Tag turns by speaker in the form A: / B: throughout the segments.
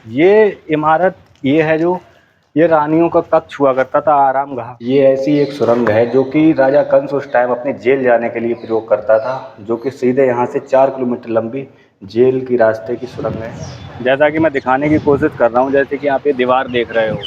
A: ये इमारत ये है जो ये रानियों का कक्ष हुआ करता था, आरामगाह। ये ऐसी एक सुरंग है जो कि राजा कंस उस टाइम अपने जेल जाने के लिए प्रयोग करता था, जो कि सीधे यहाँ से 4 किलोमीटर लंबी जेल की रास्ते की सुरंग है। जैसा कि मैं दिखाने की कोशिश कर रहा हूँ, जैसे कि आप ये दीवार देख रहे हो,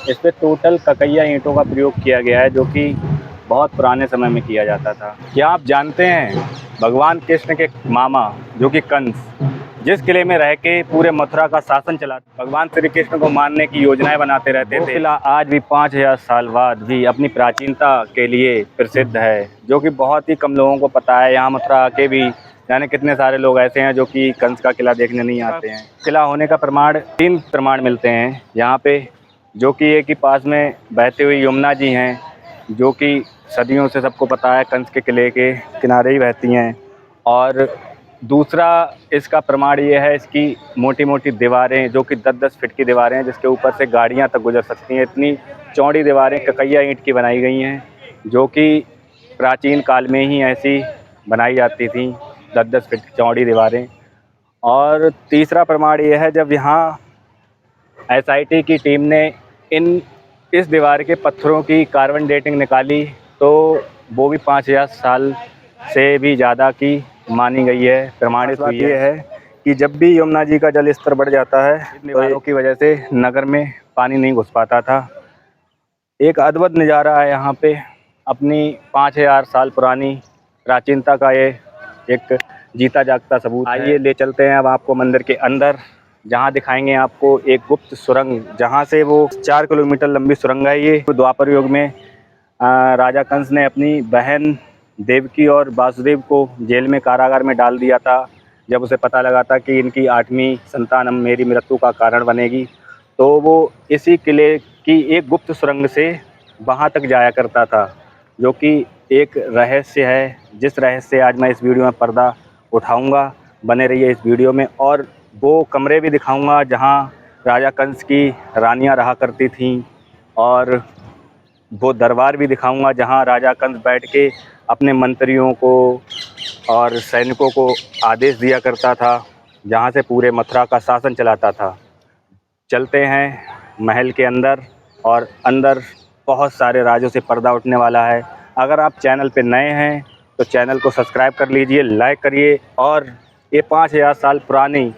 A: इस पे टोटल ककैया ईंटों का प्रयोग किया गया है, जो कि बहुत पुराने समय में किया जाता था। क्या आप जानते हैं भगवान कृष्ण के मामा जो कि कंस जिस किले में रह के पूरे मथुरा का शासन चला, भगवान श्री कृष्ण को मारने की योजनाएं बनाते रहते थे। किला आज भी 5000 साल बाद भी अपनी प्राचीनता के लिए प्रसिद्ध है, जो कि बहुत ही कम लोगों को पता है। यहाँ मथुरा आके भी जाने कितने सारे लोग ऐसे हैं जो कि कंस का किला देखने नहीं आते हैं। किला होने का प्रमाण 3 प्रमाण मिलते हैं यहाँ पे, जो कि एक ही पास में बहते हुए यमुना जी हैं, जो कि सदियों से सबको पता है कंस के किले के किनारे ही बहती हैं। और दूसरा इसका प्रमाण ये है, इसकी मोटी मोटी दीवारें जो कि 10-10 फीट की दीवारें हैं, जिसके ऊपर से गाड़ियां तक गुजर सकती हैं। इतनी चौड़ी दीवारें ककैया ईंट की बनाई गई हैं, जो कि प्राचीन काल में ही ऐसी बनाई जाती थी, 10-10 फीट चौड़ी दीवारें। और तीसरा प्रमाण ये है, जब यहाँ एसआईटी की टीम ने इस दीवार के पत्थरों की कार्बन डेटिंग निकाली, तो वो भी 5000 साल से भी ज़्यादा की मानी गई है, प्रमाणित हुई है। ये है कि जब भी यमुना जी का जल स्तर बढ़ जाता है, इन दीवारों की वजह से नगर में पानी नहीं घुस पाता था। एक अद्भुत नज़ारा है यहाँ पे, अपनी 5000 साल पुरानी प्राचीनता का ये एक जीता जागता सबूत है। आइए ले चलते हैं अब आपको मंदिर के अंदर, जहाँ दिखाएंगे आपको एक गुप्त सुरंग, जहाँ से वो 4 किलोमीटर लंबी सुरंग है। ये द्वापर युग में राजा कंस ने अपनी बहन देवकी और वासुदेव को जेल में कारागार में डाल दिया था, जब उसे पता लगा था कि इनकी 8वीं संतान मेरी मृत्यु का कारण बनेगी। तो वो इसी किले की एक गुप्त सुरंग से वहाँ तक जाया करता था, जो कि एक रहस्य है, जिस रहस्य से आज मैं इस वीडियो में पर्दा उठाऊंगा। बने रहिए इस वीडियो में, और वो कमरे भी दिखाऊंगा जहाँ राजा कंस की रानियां रहा करती थीं, और वो दरबार भी दिखाऊंगा जहाँ राजा कंस बैठ के अपने मंत्रियों को और सैनिकों को आदेश दिया करता था, जहाँ से पूरे मथुरा का शासन चलाता था। चलते हैं महल के अंदर, और अंदर बहुत सारे राजों से पर्दा उठने वाला है। अगर आप चैनल पे नए हैं तो चैनल को सब्सक्राइब कर लीजिए, लाइक करिए, और ये 5000 साल पुरानी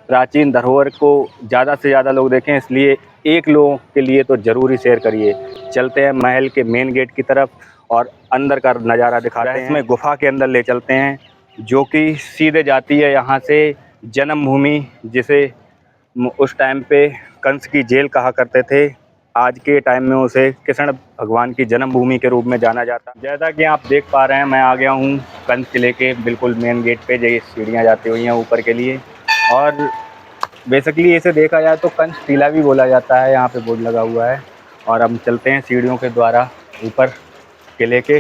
A: प्राचीन धरोहर को ज़्यादा से ज़्यादा लोग देखें, इसलिए एक लोगों के लिए तो ज़रूर ही शेयर करिए। चलते हैं महल के मेन गेट की तरफ और अंदर का नज़ारा दिखाते हैं। इसमें गुफा के अंदर ले चलते हैं, जो कि सीधे जाती है यहाँ से जन्मभूमि, जिसे उस टाइम पे कंस की जेल कहा करते थे। आज के टाइम में उसे कृष्ण भगवान की जन्मभूमि के रूप में जाना जाता है। जैसा कि आप देख पा रहे हैं, मैं आ गया हूँ कंस किले के बिल्कुल मेन गेट पे। ये सीढ़ियाँ जाती हुई हैं ऊपर के लिए, और बेसिकली इसे देखा जाए तो कंस टीला भी बोला जाता है। यहाँ पे बोर्ड लगा हुआ है, और हम चलते हैं सीढ़ियों के द्वारा ऊपर किले के।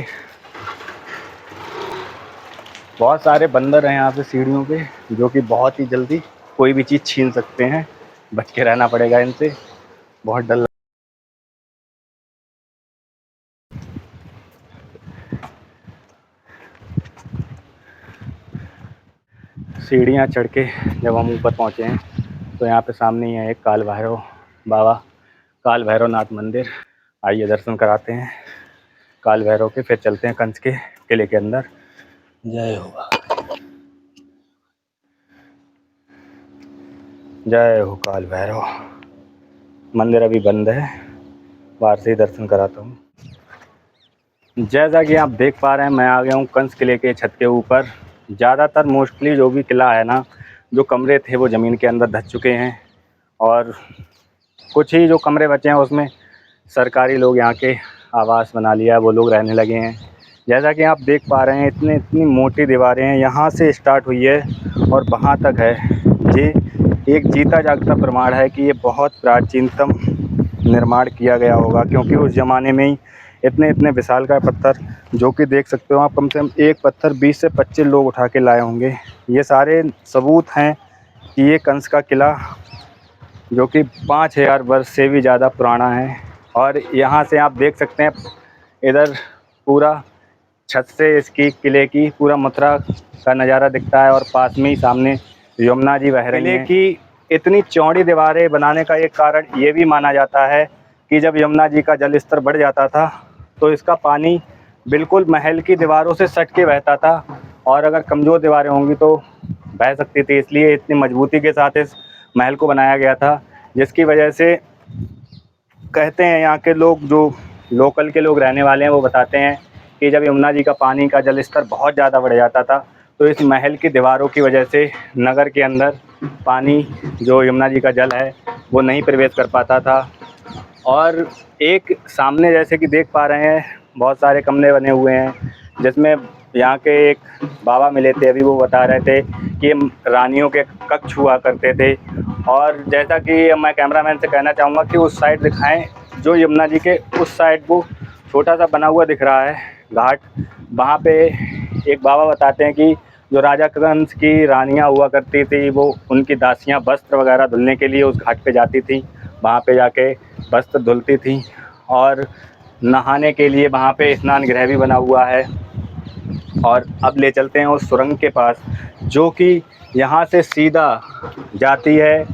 A: बहुत सारे बंदर हैं यहाँ पे सीढ़ियों पे, जो कि बहुत ही जल्दी कोई भी चीज़ छीन सकते हैं, बच के रहना पड़ेगा इनसे, बहुत डर। सीढ़ियाँ चढ़ के जब हम ऊपर पहुँचे हैं, तो यहाँ पे सामने ही है एक काल भैरव बाबा, काल भैरवनाथ मंदिर। आइए दर्शन कराते हैं काल भैरव के, फिर चलते हैं कंस के किले के अंदर। जय हो, जय हो काल भैरव। मंदिर अभी बंद है, बाहर से ही दर्शन कराता हूँ। जैसा कि आप देख पा रहे हैं, मैं आ गया हूँ कंस किले के छत के ऊपर। ज़्यादातर मोस्टली जो भी किला है ना, जो कमरे थे वो ज़मीन के अंदर धंस चुके हैं, और कुछ ही जो कमरे बचे हैं उसमें सरकारी लोग यहाँ के आवास बना लिया है, वो लोग रहने लगे हैं। जैसा कि आप देख पा रहे हैं, इतनी मोटी दीवारें हैं, यहाँ से स्टार्ट हुई है और वहाँ तक है। ये एक जीता जागता प्रमाण है कि ये बहुत प्राचीनतम निर्माण किया गया होगा, क्योंकि उस ज़माने में ही इतने विशालकाय पत्थर, जो कि देख सकते हो आप, कम से कम एक पत्थर 20 से 25 लोग उठा के लाए होंगे। ये सारे सबूत हैं कि ये कंस का किला, जो कि 5000 वर्ष से भी ज़्यादा पुराना है। और यहाँ से आप देख सकते हैं, इधर पूरा छत से इसकी किले की पूरा मथुरा का नज़ारा दिखता है, और पास में ही सामने यमुना जी बह रही हैं। किले की इतनी चौड़ी दीवारें बनाने का एक कारण ये भी माना जाता है कि जब यमुना जी का जल स्तर बढ़ जाता था तो इसका पानी बिल्कुल महल की दीवारों से सट के बहता था, और अगर कमज़ोर दीवारें होंगी तो बह सकती थी। इसलिए इतनी मजबूती के साथ इस महल को बनाया गया था, जिसकी वजह से कहते हैं यहाँ के लोग, जो लोकल के लोग रहने वाले हैं, वो बताते हैं कि जब यमुना जी का पानी का जल स्तर बहुत ज़्यादा बढ़ जाता था तो इस महल की दीवारों की वजह से नगर के अंदर पानी, जो यमुना जी का जल है, वो नहीं प्रवेश कर पाता था। और एक सामने जैसे कि देख पा रहे हैं बहुत सारे कमरे बने हुए हैं, जिसमें यहाँ के एक बाबा मिले थे, अभी वो बता रहे थे कि रानियों के कक्ष हुआ करते थे। और जैसा कि मैं कैमरामैन से कहना चाहूँगा कि उस साइड दिखाएं, जो यमुना जी के उस साइड वो छोटा सा बना हुआ दिख रहा है घाट, वहाँ पे एक बाबा बताते हैं कि जो राजा कंस की रानियाँ हुआ करती थी, वो उनकी दासियाँ वस्त्र वगैरह धुलने के लिए उस घाट पे जाती थी, वहाँ पे जाके वस्त्र धुलती थी। और नहाने के लिए वहाँ पे स्नान गृह भी बना हुआ है। और अब ले चलते हैं उस सुरंग के पास, जो कि यहाँ से सीधा जाती है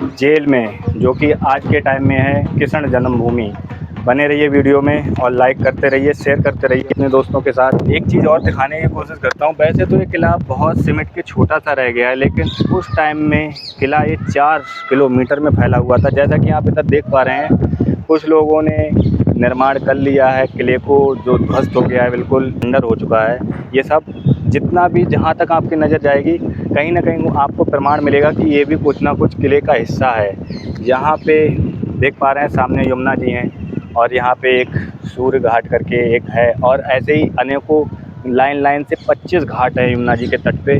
A: जेल में, जो कि आज के टाइम में है कृष्ण जन्मभूमि। बने रहिए वीडियो में और लाइक करते रहिए, शेयर करते रहिए अपने दोस्तों के साथ। एक चीज़ और दिखाने की कोशिश करता हूँ। वैसे तो ये किला बहुत सिमट के छोटा सा रह गया है, लेकिन उस टाइम में किला ये 4 किलोमीटर में फैला हुआ था। जैसा कि आप इधर देख पा रहे हैं, कुछ लोगों ने निर्माण कर लिया है किले को, जो ध्वस्त हो गया है, बिल्कुल खंडर हो चुका है। ये सब जितना भी, जहाँ तक आपकी नज़र जाएगी, कहीं ना कहीं आपको प्रमाण मिलेगा कि ये भी कुछ ना कुछ किले का हिस्सा है। यहाँ पे देख पा रहे हैं सामने यमुना जी हैं, और यहाँ पे एक सूर्य घाट करके एक है, और ऐसे ही अनेकों लाइन से 25 घाट है यमुना जी के तट पे।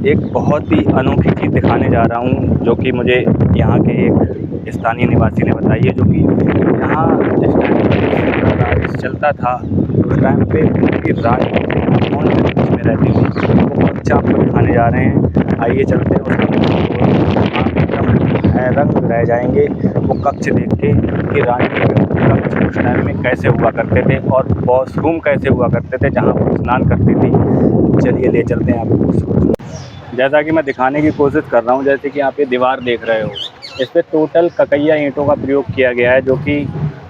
A: एक बहुत ही अनोखी चीज़ दिखाने जा रहा हूँ, जो कि मुझे यहाँ के एक स्थानीय निवासी ने बताई है, जो कि यहाँ जिस टाइम चलता था उस टाइम पे उनकी रानी कौन से देश में रहती थी, वो कक्षा आपको दिखाने जा रहे हैं। आइए चलते हैं आप एकदम हैरत रह जाएंगे वो कक्ष देख के कि रानी कक्ष उस टाइम में कैसे हुआ करते थे, और वॉशरूम कैसे हुआ करते थे जहाँ वो स्नान करती थी। चलिए ले चलते हैं आपको। जैसा कि मैं दिखाने की कोशिश कर रहा हूँ, जैसे कि आप ये दीवार देख रहे हो, इस पर टोटल ककैया ईंटों का प्रयोग किया गया है, जो कि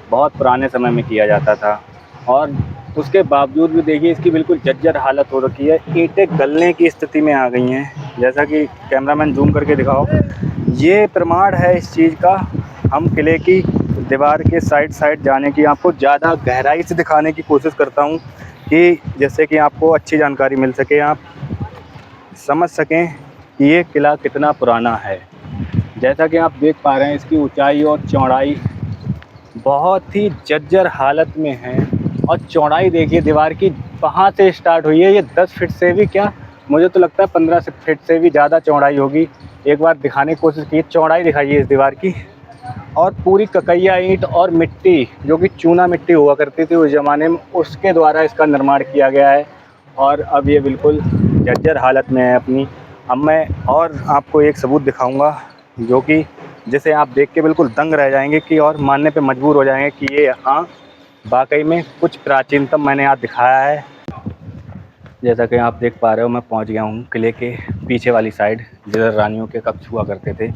A: बहुत पुराने समय में किया जाता था। और उसके बावजूद भी देखिए इसकी बिल्कुल जर्जर हालत हो रखी है, ईंटें गलने की स्थिति में आ गई हैं। जैसा कि कैमरामैन जूम करके दिखाओ, ये प्रमाण है इस चीज़ का। हम किले की दीवार के साइड जाने की आपको ज़्यादा गहराई से दिखाने की कोशिश करता हूँ, कि जैसे कि आपको अच्छी जानकारी मिल सके, आप समझ सकें कि ये किला कितना पुराना है। जैसा कि आप देख पा रहे हैं, इसकी ऊंचाई और चौड़ाई बहुत ही जर्जर हालत में है। और चौड़ाई देखिए दीवार की कहाँ से स्टार्ट हुई है, ये 10 फीट से भी, क्या मुझे तो लगता है 15 फीट से भी ज़्यादा चौड़ाई होगी। एक बार दिखाने की कोशिश की, चौड़ाई दिखाइए इस दीवार की। और पूरी ककैया ईंट और मिट्टी, जो कि चूना मिट्टी हुआ करती थी उस ज़माने में, उसके द्वारा इसका निर्माण किया गया है। और अब ये बिल्कुल जर्जर हालत में है अपनी। अब मैं और आपको एक सबूत दिखाऊंगा, जो कि जिसे आप देख के बिल्कुल दंग रह जाएंगे, कि और मानने पे मजबूर हो जाएंगे कि ये यहाँ वाकई में कुछ प्राचीनतम मैंने यहाँ दिखाया है। जैसा कि आप देख पा रहे हो, मैं पहुँच गया हूँ किले के पीछे वाली साइड, जिधर रानियों के कक्ष हुआ करते थे।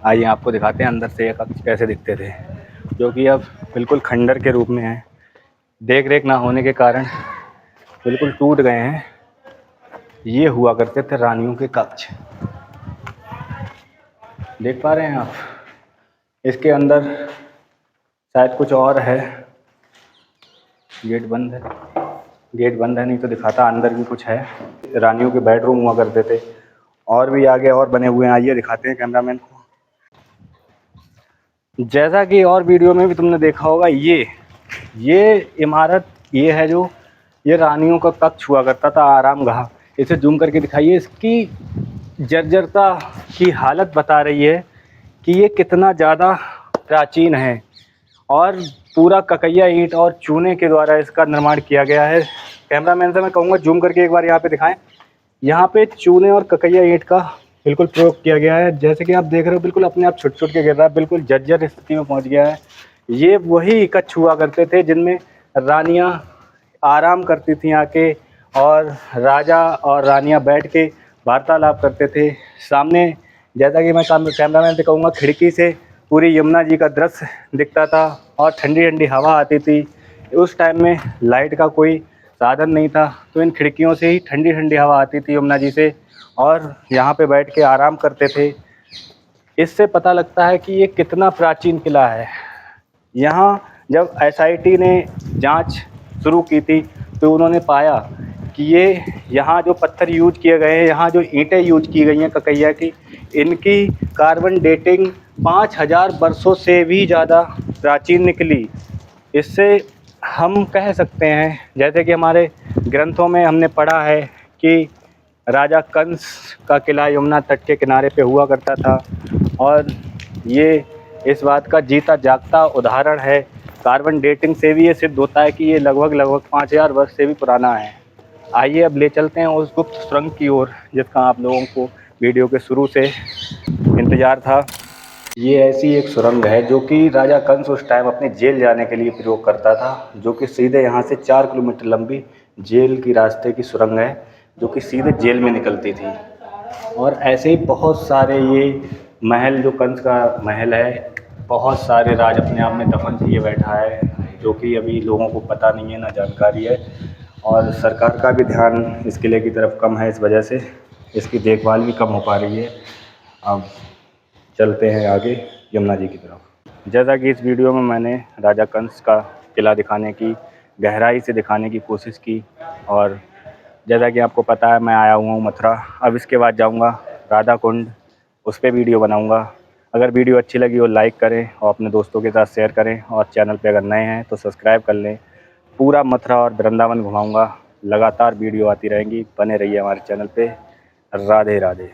A: आइए आपको दिखाते हैं अंदर से ये कक्ष कैसे दिखते थे, जो कि अब बिल्कुल खंडर के रूप में है। देख रेख ना होने के कारण बिल्कुल टूट गए हैं। ये हुआ करते थे रानियों के कक्ष, देख पा रहे हैं आप। इसके अंदर शायद कुछ और है, गेट बंद है, गेट बंद है, नहीं तो दिखाता अंदर भी कुछ है। रानियों के बेडरूम हुआ करते थे, और भी आगे और बने हुए हैं। आइए दिखाते हैं कैमरामैन को। जैसा कि और वीडियो में भी तुमने देखा होगा, ये इमारत ये है, जो ये रानियों का कक्ष हुआ करता था, आराम गाह। इसे जूम करके दिखाइए, इसकी जर्जरता की हालत बता रही है कि ये कितना ज़्यादा प्राचीन है। और पूरा ककैया ईंट और चूने के द्वारा इसका निर्माण किया गया है। कैमरामैन से मैं कहूँगा जूम करके एक बार यहाँ पे दिखाएं। यहाँ पे चूने और ककैया ईंट का बिल्कुल प्रयोग किया गया है। जैसे कि आप देख रहे हो, बिल्कुल अपने आप छुट के गिर रहा है, बिल्कुल जर्जर स्थिति में पहुँच गया है। ये वही कक्ष हुआ करते थे जिनमें रानियाँ आराम करती थी आके, और राजा और रानियाँ बैठ के वार्तालाप करते थे। सामने जैसा कि मैं कैमरामैन से कहूँगा, खिड़की से पूरी यमुना जी का दृश्य दिखता था और ठंडी ठंडी हवा आती थी। उस टाइम में लाइट का कोई साधन नहीं था, तो इन खिड़कियों से ही ठंडी ठंडी हवा आती थी यमुना जी से, और यहाँ पे बैठ के आराम करते थे। इससे पता लगता है कि ये कितना प्राचीन किला है। यहाँ जब एसआईटी ने जांच शुरू की थी तो उन्होंने पाया कि ये यहाँ जो पत्थर यूज किए गए हैं, यहाँ जो ईंटें यूज की गई हैं ककैया की, इनकी कार्बन डेटिंग 5000 वर्षों से भी ज़्यादा प्राचीन निकली। इससे हम कह सकते हैं, जैसे कि हमारे ग्रंथों में हमने पढ़ा है कि राजा कंस का किला यमुना तट के किनारे पे हुआ करता था, और ये इस बात का जीता जागता उदाहरण है। कार्बन डेटिंग से भी ये सिद्ध होता है कि ये लगभग 5000 वर्ष से भी पुराना है। आइए अब ले चलते हैं उस गुप्त सुरंग की ओर, जिसका आप लोगों को वीडियो के शुरू से इंतज़ार था। ये ऐसी एक सुरंग है जो कि राजा कंस उस टाइम अपने जेल जाने के लिए प्रयोग करता था, जो कि सीधे यहाँ से 4 किलोमीटर लंबी जेल की रास्ते की सुरंग है, जो कि सीधे जेल में निकलती थी। और ऐसे ही बहुत सारे ये महल, जो कंस का महल है, बहुत सारे राज अपने आप में दफन किए बैठा है, जो कि अभी लोगों को पता नहीं है, ना जानकारी है, और सरकार का भी ध्यान इस किले की तरफ कम है। इस वजह से इसकी देखभाल भी कम हो पा रही है। अब चलते हैं आगे यमुना जी की तरफ। जैसा कि इस वीडियो में मैंने राजा कंस का किला दिखाने की, गहराई से दिखाने की कोशिश की, और जैसा कि आपको पता है मैं आया हुआ हूँ मथुरा। अब इसके बाद जाऊँगा राधा कुंड, उस पर वीडियो बनाऊँगा। अगर वीडियो अच्छी लगी हो लाइक करें और अपने दोस्तों के साथ शेयर करें, और चैनल पे अगर नए हैं तो सब्सक्राइब कर लें। पूरा मथुरा और वृंदावन घुमाऊँगा। लगातार वीडियो आती रहेंगी, बने रहिए हमारे चैनल पे। राधे राधे।